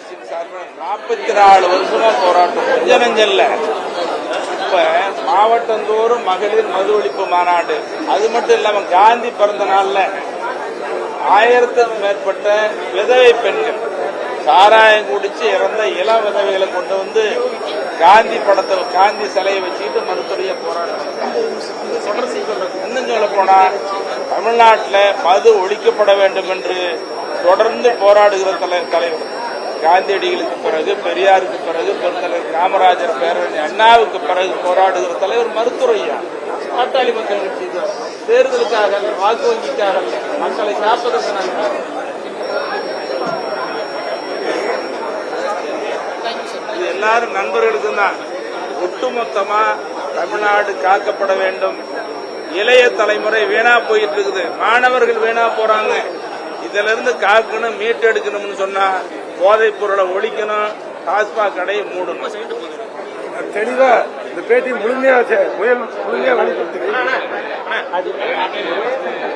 கட்சியின் சார்பில் 44 வருஷமா போராட்டம் கொஞ்ச நெஞ்சல்ல. இப்ப மாவட்டந்தோறும் மகளிர் மது ஒழிப்பு மாநாடு, அது மட்டும் இல்லாம காந்தி பிறந்த நாள்ல 1000க்கும் மேற்பட்ட விதவை பெண்கள் சாராயம் குடிச்சு இறந்த இளம் விதவைகளை கொண்டு வந்து காந்தி படத்தை காந்தி சிலையை வச்சுக்கிட்டு மருத்துவ போராட்டம். இன்னும் சொல்ல போனா தமிழ்நாட்டில் மது ஒழிக்கப்பட வேண்டும் என்று தொடர்ந்து போராடுகிற தலைவர் காந்தியடிகளுக்கு பிறகு, பெரியாருக்கு பிறகு, பெருந்தலைவர் காமராஜர், பேரறிஞர் அண்ணாவுக்கு பிறகு போராடுகிற தலைவர் மருத்துவரையா. பாட்டாளி மக்கள் கட்சி தேர்தலுக்காக, வாக்கு வங்கிக்காக, மக்களை காப்பதற்கு இது எல்லாரும் நண்பர்களுக்கு தான். ஒட்டுமொத்தமா தமிழ்நாடு காக்கப்பட வேண்டும். இளைய தலைமுறை வீணா போயிட்டு இருக்குது, மாணவர்கள் வீணா போறாங்க. இதுல இருந்து காக்கணும், மீட்டெடுக்கணும்னு சொன்னா போதைப் பொருளை ஒழிக்கணும், டாஸ்மாக் கடையை மூடணும். தெளிவா இந்த பேட்டி முழுமையா வெளிப்படுத்துறேன்.